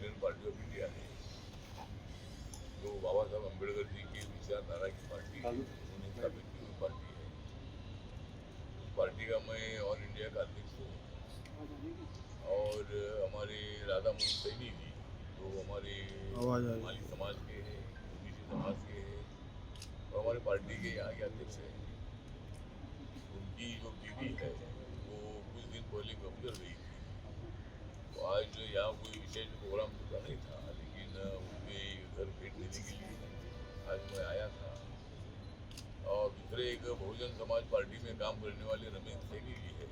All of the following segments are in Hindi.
यूनियन पार्टी ऑफ इंडिया है, जो बाबा साहब अम्बेडकर जी की विचारधारा की पार्टी है, उन्होंने स्थापित की हुई पार्टी है। उस पार्टी का मैं ऑल इंडिया का अध्यक्ष हूँ। और हमारे राधा मोहन सैनी जी, जो हमारे माली समाज के हैं, ओबीसी समाज के हैं, और हमारे पार्टी के यहाँ के अध्यक्ष हैं। उनकी जो बीवी है वो कुछ दिन पहले गुजर गई थी। तो आज यहाँ कोई विशेष प्रोग्राम तो नहीं था, लेकिन उनके घर भेंट देने के लिए आज मैं आया था। और दूसरे एक बहुजन समाज पार्टी में काम करने वाले रमेश सैनी जी है,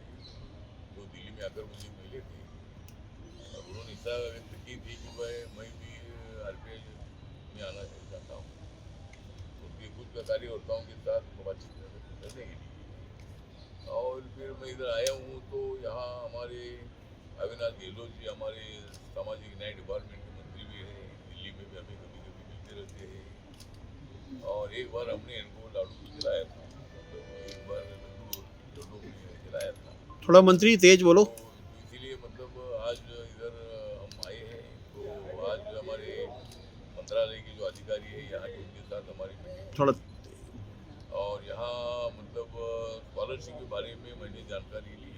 जो दिल्ली में आकर मुझे मिले थे और उन्होंने इच्छा व्यक्त की थी कि मैं भी आरपीआई में आना चाहता हूँ, उनके कुछ कार्यकर्ताओं के साथ बातचीत करने के लिए। और फिर मैं इधर आया हूँ तो यहाँ हमारे अविनाश गहलोत जी हमारे सामाजिक न्याय डिपार्टमेंट के मंत्री भी हैं, दिल्ली में भी हमें कभी कभी मिलते रहते हैं। और एक बार हमने इनको लाडू भी खिलाया था, मतलब एक बार लड्डू भी खिलाया था। थोड़ा मंत्री तेज बोलो। तो इसीलिए मतलब आज इधर हम आए हैं। तो आज हमारे मंत्रालय के जो अधिकारी है यहाँ के, उनके साथ हमारी मीटिंग थोड़ा और यहाँ मतलब स्कॉलरशिप के बारे में मैंने जानकारी ली।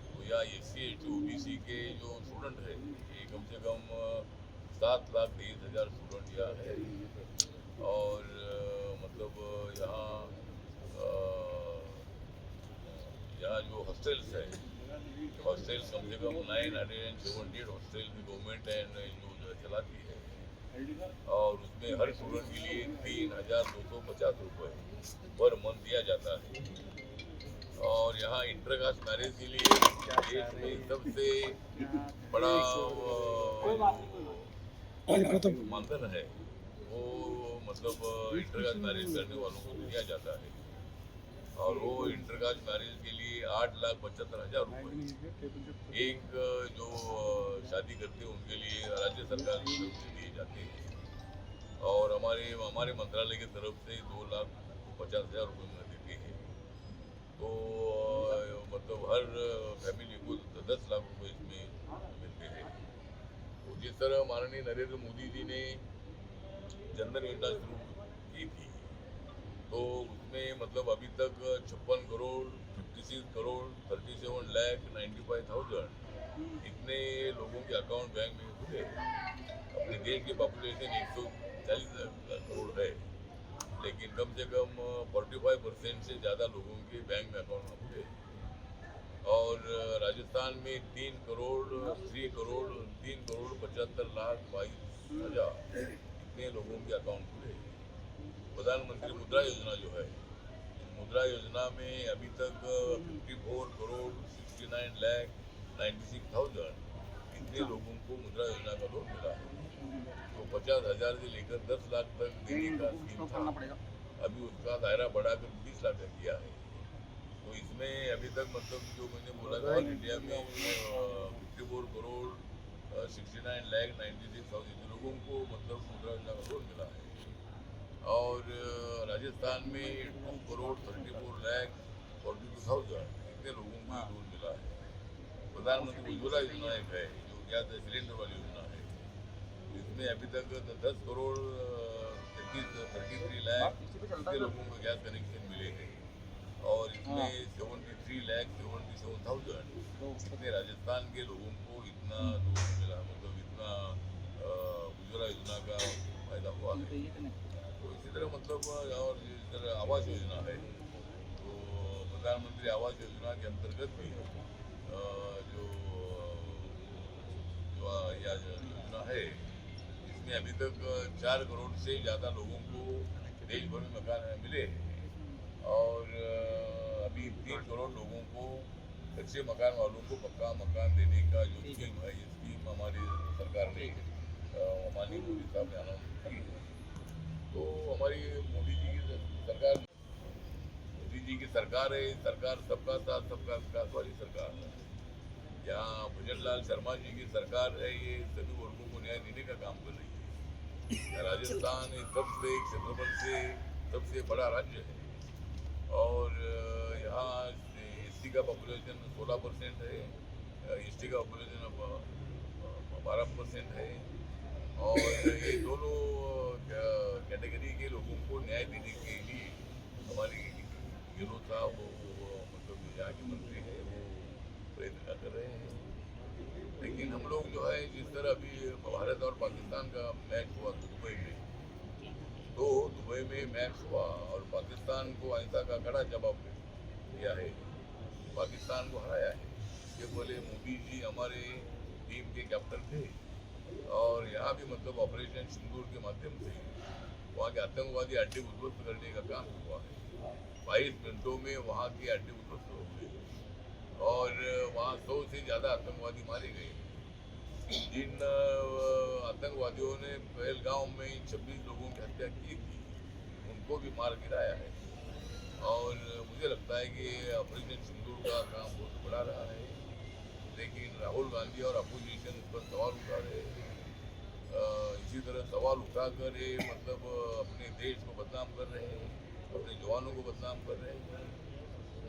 तो यहाँ SC ST OBC के जो स्टूडेंट है, ये कम से कम 7,23,000 स्टूडेंट यहाँ है। और मतलब यहाँ जो हॉस्टल्स है, हॉस्टल्स कम से कम 978 हॉस्टल गवर्नमेंट एंड जो चलाती है, और उसमें हर स्टूडेंट के लिए 3,250 रुपये पर मंथ दिया जाता है। और यहाँ इंटरकास्ट मैरिज के लिए देश में सबसे बड़ा मानधन है, वो मतलब इंटरकास्ट मैरिज करने वालों को दिया जाता है। और वो इंटरकास्ट मैरिज के लिए 8,75,000 रुपये एक जो शादी करते हैं उनके लिए राज्य सरकार की तरफ से दिए जाते हैं। और हमारे मंत्रालय की तरफ से 2,50,000 रुपये में देते हैं। तो मतलब हर फैमिली को 10 लाख रुपये इसमें मिलते हैं। तो जिस तरह माननीय नरेंद्र मोदी जी ने जनधन योजना शुरू की थी, तो उसमें मतलब अभी तक 56 करोड़ 56 करोड़ 37 लाख 95,000 इतने लोगों के अकाउंट बैंक में खुले। अपने देश की पॉपुलेशन 140 करोड़ है, लेकिन कम से कम 45% से ज़्यादा लोगों के बैंक में अकाउंट खुले। और राजस्थान में 3 करोड़ 75 लाख 22,000 इतने लोगों के अकाउंट खुले। प्रधानमंत्री मुद्रा योजना जो है, इस मुद्रा योजना में अभी तक 54 करोड़ 69 लाख 96,000 इतने लोगों को मुद्रा योजना का लोन मिला है। तो 50,000 से लेकर 10 लाख तक देने का स्कीम था, अभी उसका दायरा बढ़ाकर 20 लाख तक किया है। तो इसमें अभी तक मतलब जो मैंने बोला था, ऑल इंडिया में 54 करोड़ 69 लाख 96,000 लोगों को मतलब मुद्रा योजना का लोन मिला है। और राजस्थान में 2 करोड़ 34 लाख 42,000 इतने लोगों को लोन मिला है। प्रधानमंत्री उज्ज्वला योजना एक है, जो गैस सिलेंडर वाली योजना है, इसमें अभी तक 10 करोड़ 33 लाख इतने लोगों को गैस कनेक्शन मिले हैं। और इसमें 73 लाख 77,000 इतने राजस्थान के लोगों को इतना लोन मिला, मतलब इतना उज्ज्वला योजना का फायदा हुआ है। तो इसी तरह मतलब और इस तरह आवास योजना है, तो प्रधानमंत्री आवास योजना के अंतर्गत भी जो योजना है, इसमें अभी तक 4 करोड़ से ज़्यादा लोगों को देश भर में मकान मिले हैं। और अभी 3 करोड़ लोगों को, कच्चे मकान वालों को पक्का मकान देने का जो स्कीम है, ये स्कीम हमारी सरकार ने माननीय मोदी साहब ने अनाउंस की है। तो हमारी मोदी जी की सरकार है, सरकार सबका साथ सबका विकास वाली सरकार है। यहाँ भजनलाल शर्मा जी की सरकार है, ये सभी वर्गों को न्याय देने का काम कर रही है। राजस्थान सबसे क्षेत्रफल से सबसे बड़ा राज्य है, और यहाँ SC का पॉपुलेशन 16% है, ST का पॉपुलेशन 12% है। और ये दोनों कैटेगरी के लोगों को न्याय देने के लिए हमारी गिरोह साहब मतलब यहाँ के मंत्री है वो प्रयत्न कर रहे हैं। लेकिन हम लोग जो है जिस तरह अभी भारत और पाकिस्तान का मैच हुआ दुबई में, तो दुबई में मैच हुआ और पाकिस्तान को अहिंसा का कड़ा जवाब दिया है, पाकिस्तान को हराया है। ये बोले मोदी जी हमारे टीम के कैप्टन थे और यहाँ भी मतलब ऑपरेशन सिंदूर के माध्यम से वहाँ के आतंकवादी अड्डे उद्ध्वस्त करने का काम हुआ है। 22 मिनटों में वहाँ के अड्डे उद्ध्वस्त हो गए और वहाँ 100 से ज़्यादा आतंकवादी मारे गए। जिन आतंकवादियों ने पहलगांव में 26 लोगों की हत्या की थी उनको भी मार गिराया है। और मुझे लगता है कि ऑपरेशन सिंदूर का काम बहुत बड़ा रहा है, लेकिन राहुल गांधी और अपोजिशन उस पर सवाल उठा रहे हैं। इसी तरह सवाल उठाकर ये मतलब अपने देश को बदनाम कर रहे हैं, अपने जवानों को बदनाम कर रहे हैं।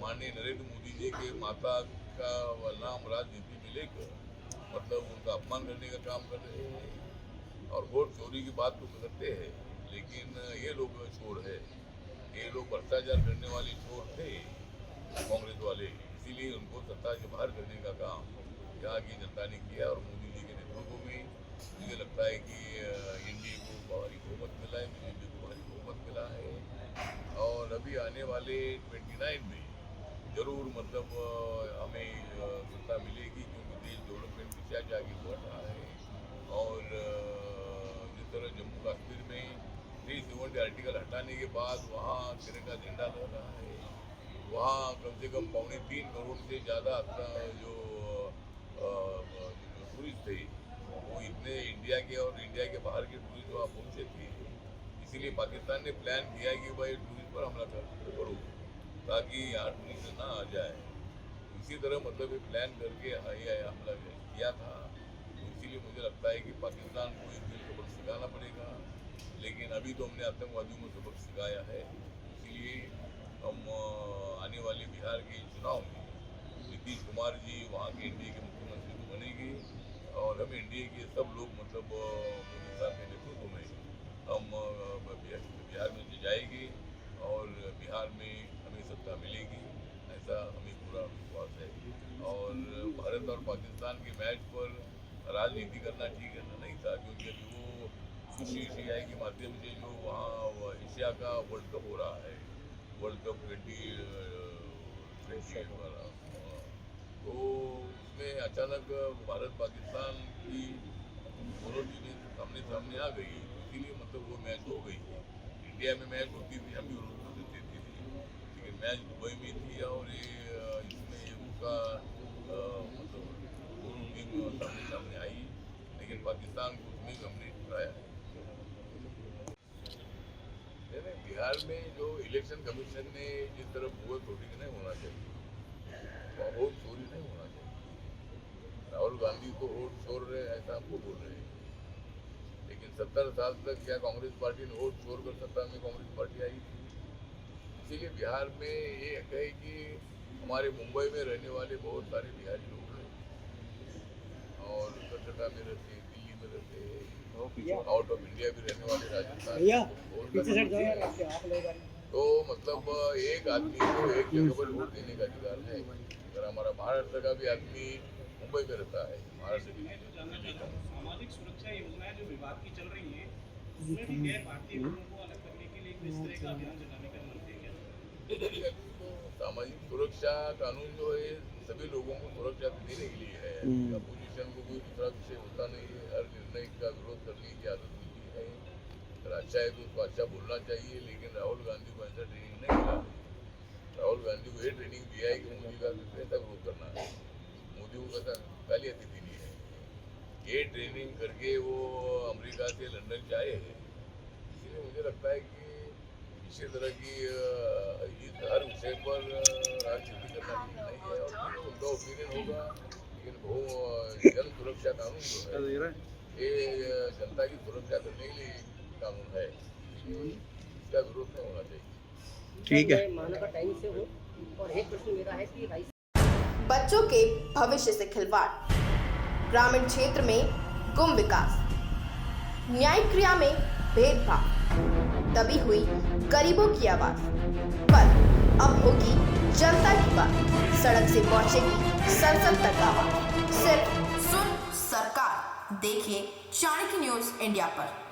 माननीय नरेंद्र मोदी जी के माता का नाम राजनीति में लेकर मतलब उनका अपमान करने का काम कर रहे हैं और वोट चोरी की बात तो करते हैं, लेकिन ये लोग चोर है, ये लोग भ्रष्टाचार करने वाले चोर थे कांग्रेस वाले, इसीलिए उनको सत्ता से बाहर करने का काम यहाँ की जनता ने किया। और मोदी जी के नेतृत्व में मुझे लगता है कि एनडीए को भारी बहुमत मिला है, बीजेपी को भारी बहुमत मिला है और अभी आने वाले 29 में जरूर मतलब हमें सत्ता मिलेगी, क्योंकि देश डेवलपमेंट की दिशा से आगे बढ़ रहा है। और जिस तरह जम्मू कश्मीर में 370 आर्टिकल हटाने के बाद वहाँ तिरंगा झंडा लग रहा है, वहाँ कम से कम 3.25 करोड़ से ज़्यादा जो टूरिस्ट थे वो इतने इंडिया के और इंडिया के बाहर के टूरिस्ट वहाँ पहुँचे थे। इसीलिए पाकिस्तान ने प्लान किया कि भाई टूरिस्ट पर हमला करो ताकि यहाँ टूरिस्ट ना आ जाए। इसी तरह मतलब ये प्लान करके ये हमला किया था। तो इसीलिए मुझे लगता है कि पाकिस्तान को एक दिन सबक सिखाना पड़ेगा, लेकिन अभी तो हमने आतंकवादियों को सबक सिखाया है। इसीलिए हम आने वाले बिहार के चुनाव में नीतीश कुमार जी वहाँ के एनडीए के मुख्यमंत्री को बनेंगे और हम एनडीए के सब लोग मतलब मोदी साहब के नेतृत्व में हम बिहार में जाएंगे और बिहार में हमें सत्ता मिलेगी, ऐसा हमें पूरा विश्वास है। और भारत और पाकिस्तान के मैच पर राजनीति करना ठीक है ना नहीं था, क्योंकि अभी वो एशियाई के माध्यम से जो वहाँ एशिया का वर्ल्ड कप हो रहा है, वर्ल्ड कप 2028 वाला, तो उसमें अचानक भारत पाकिस्तान की दोनों टीमें सामने सामने आ गई, इसीलिए मतलब वो मैच हो गई। इंडिया में मैच होती थी हम भी विरोध देते थे, लेकिन मैच दुबई में थी और ये इसमें उसका मतलब दोनों टीम सामने सामने आई, लेकिन पाकिस्तान को उसमें हमने हराया है। बिहार में जो इलेक्शन कमीशन ने जिस तरह बहुत चोरी नहीं होना चाहिए, बहुत चोरी नहीं होना चाहिए। राहुल गांधी को वोट चोर रहे ऐसा हमको बोल रहे हैं, लेकिन 70 साल तक क्या कांग्रेस पार्टी ने वोट चोर कर सत्ता में कांग्रेस पार्टी आई थी? इसीलिए बिहार में ये है कि हमारे मुंबई में रहने वाले बहुत सारे बिहारी लोग हैं और कलकत्ता में रहते हैं, दिल्ली में रहते हैं, आउट ऑफ इंडिया भी रहने वाले राजस्थान। तो मतलब एक आदमी को एक जगह पर वोट देने का अधिकार है। अगर हमारा महाराष्ट्र का भी आदमी मुंबई में रहता है, महाराष्ट्र की सामाजिक सुरक्षा योजनाएं जो विभाग की चल रही हैं, उसमें भी गैर भारतीय लोगों को अलग करने के लिए किस तरह का अभियान चलाने का मन है? सामाजिक सुरक्षा कानून जो है सभी लोगों को सुरक्षा देने के लिए है। अपोजिशन को कोई दूसरा विषय होता नहीं है, हर निर्णय का विरोध करने की आदत होती है। अगर अच्छा है तो उसको अच्छा बोलना चाहिए, लेकिन राहुल गांधी को ऐसा ट्रेनिंग नहीं मिला है। राहुल गांधी को ये ट्रेनिंग दिया है कि मोदी का कैसा विरोध करना है, मोदी को कैसा गाली अतिथि दी है। ये ट्रेनिंग करके वो अमेरिका से लंदन से आए हैं। इसलिए मुझे लगता है कि इसी तरह की हर विषय पर राजनीति करना ठीक नहीं है और उनका ओपिनियन होगा, लेकिन वो जन सुरक्षा कानून जो है ये जनता की सुरक्षा करने के लिए कानून है, इसका विरोध नहीं होना चाहिए। ठीक है। मानव टाइम से हो। और एक प्रश्न मेरा है कि बच्चों के भविष्य से खिलवाड़, ग्रामीण क्षेत्र में गुम विकास, न्यायिक क्रिया में भेदभाव, तभी हुई गरीबों की आवाज। पर अब होगी जनता की बात, सड़क से पहुंचेगी संसद तक आवाज। सिर्फ सुन सरकार, देखिए चाणक्य न्यूज इंडिया पर।